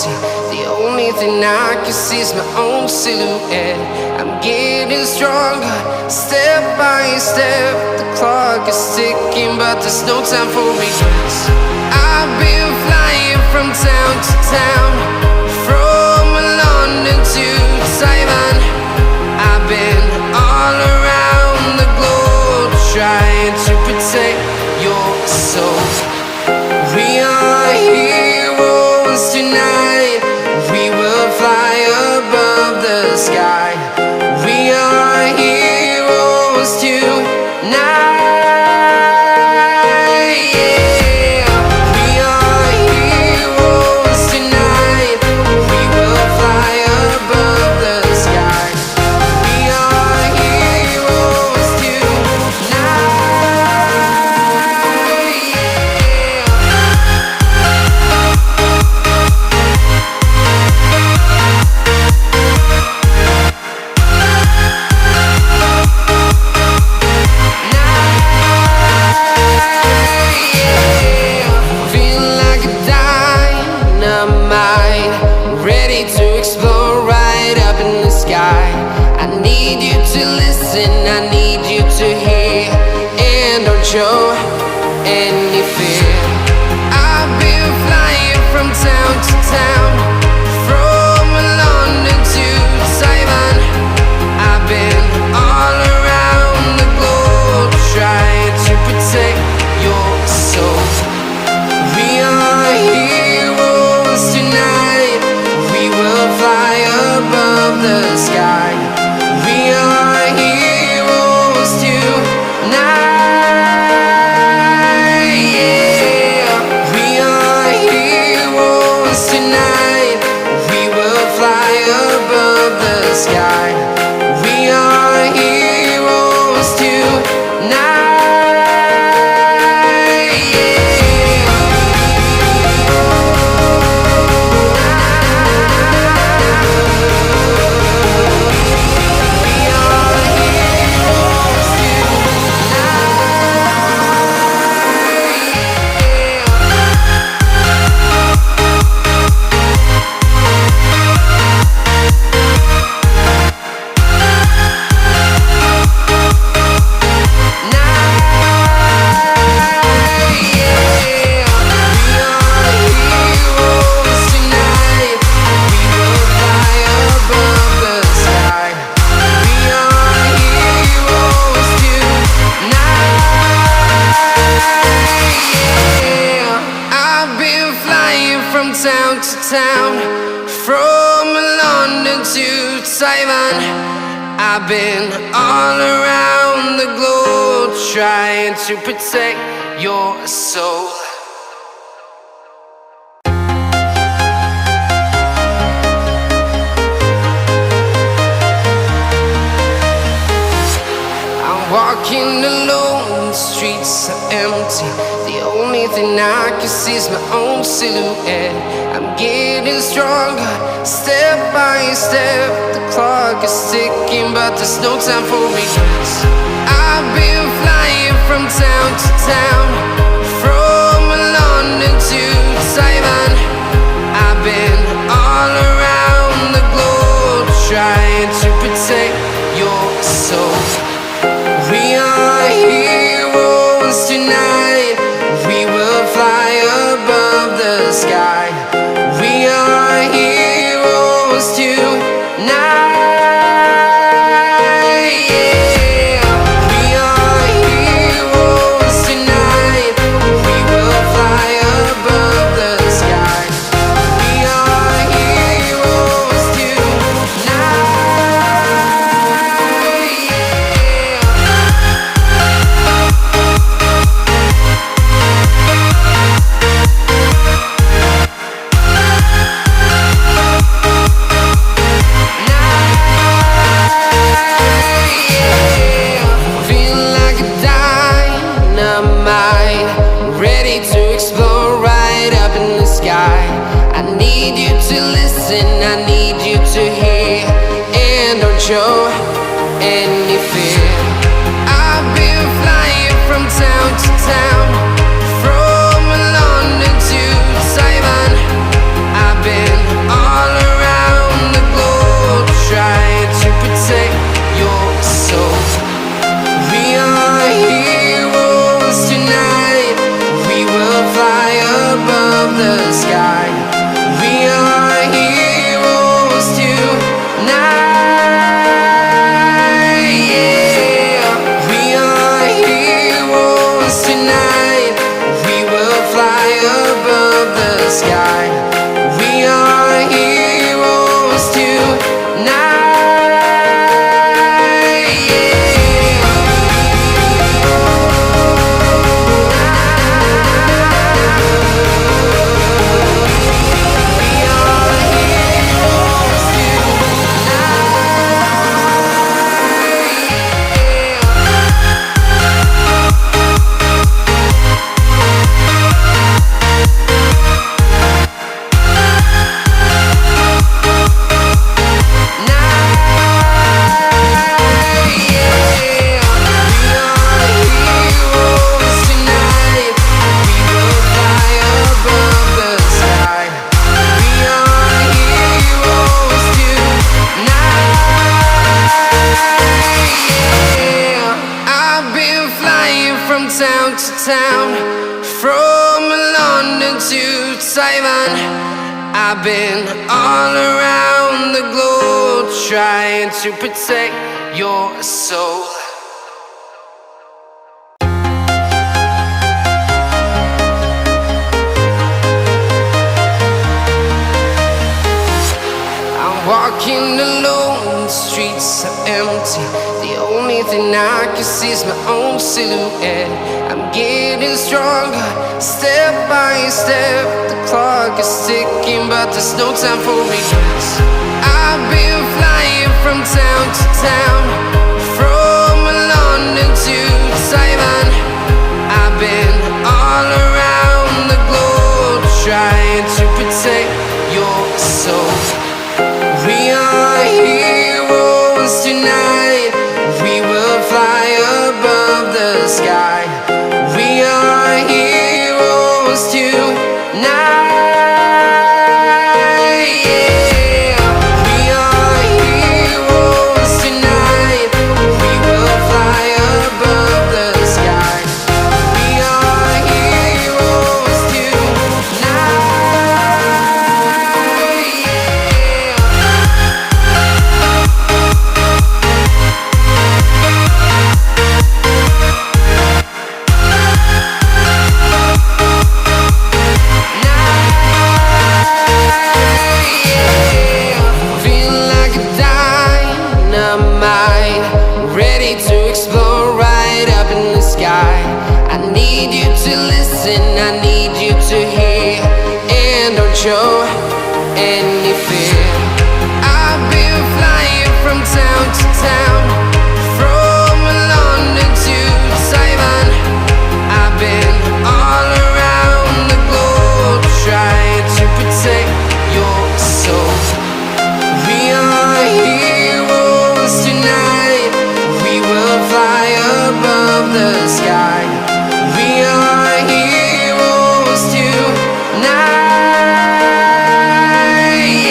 empty. The only thing I can see is my own silhouette. I'm getting stronger, step by step. The clock is ticking, but there's no time for regrets. I've been flying from town to town, from London to Taiwan. I've been all around the globe, trying to protect your soul. We are heroes tonight. We will fly above the sky. We are heroes tonight. Yeah. We are heroes tonight. We will fly above the sky. We are heroes tonight. Ready to explore right up in the sky. I need you to listen, I need you to hear, and don't show any fear. I've been flying from town to town, from London to Taiwan. I've been all around the globe, trying to protect your soul. We are heroes tonight. We will fly above the sky. We are heroes tonight. Yeah. We are heroes tonight. We will fly above the sky. We are heroes tonight. Town to town, from London to Taiwan. I've been all around the globe, trying to protect your soul. I'm walking alone, the streets are empty. The only thing I can see is my own silhouette. I'm getting stronger, step by step. The clock is ticking, but there's no time for regrets. I've been flying from town to town, from London to Taiwan. I've been all around the globe, trying to protect your soul. We are heroes tonight. We will fly above the sky. We are heroes tonight. Yeah. We are heroes tonight. We will fly above the sky. We are heroes tonight. show any fear. I've been flying from town to town, from London to Taiwan. I've been Taiwan. I've been all around the globe trying to protect your soul. Walking alone, the streets are empty. The only thing I can see is my own silhouette. I'm getting stronger, step by step. The clock is ticking, but there's no time for regrets. I've been flying from town to town, from London to Taiwan. I've been all around the globe trying to protect your soul. We are heroes tonight. We will fly above the sky. We are heroes tonight. Yeah. We are heroes tonight. We will fly above the sky. We are heroes tonight. I need you to hear and don't show any fear. I've been flying from town to town, from London to Taiwan. I've been all around the globe trying to protect your soul. We are heroes tonight. We will fly above the sky. We are heroes tonight.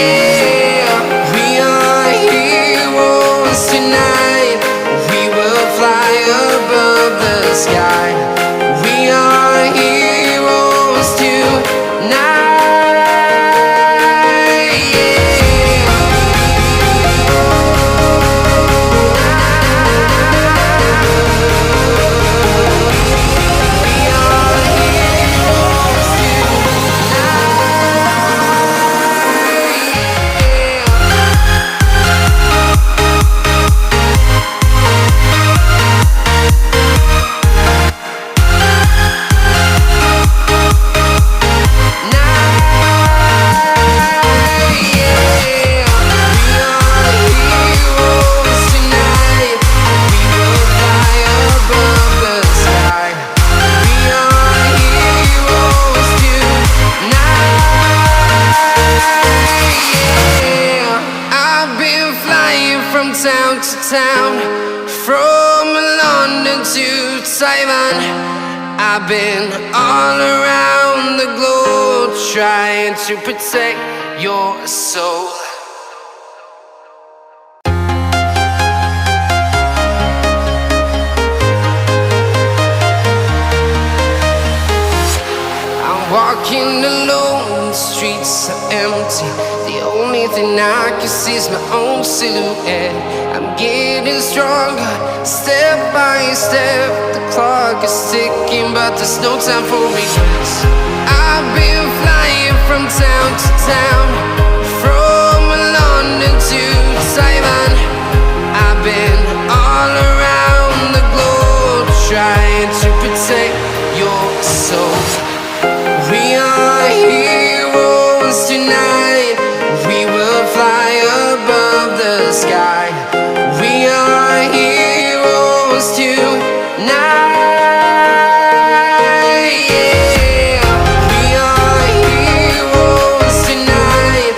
Yeah. We are heroes tonight. We will fly above the sky. We are heroes tonight. Town to town, from London to Taiwan. I've been all around the globe trying to protect your soul. I'm walking alone, the streets are empty. The only thing I can see is my own silhouette. I'm getting stronger, step by step. The clock is ticking, but there's no time for regrets. I've been flying from town to town, from London to Taiwan. I've been all around the globe trying to protect your soul. We are heroes tonight. We will fly above the sky. We are heroes tonight. Yeah. We are heroes tonight.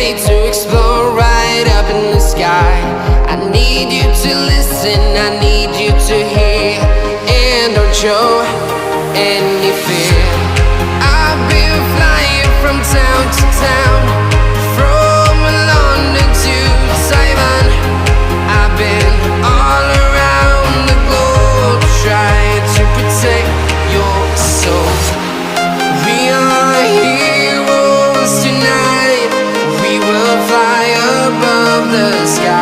ready to explore right up in the sky. I need you to listen, I need you to hear, and don't show any fear. I've been flying from town to town, from London to Taiwan. I've been all around the globe trying to protect your soul. We are heroes tonight, we will fly above the sky.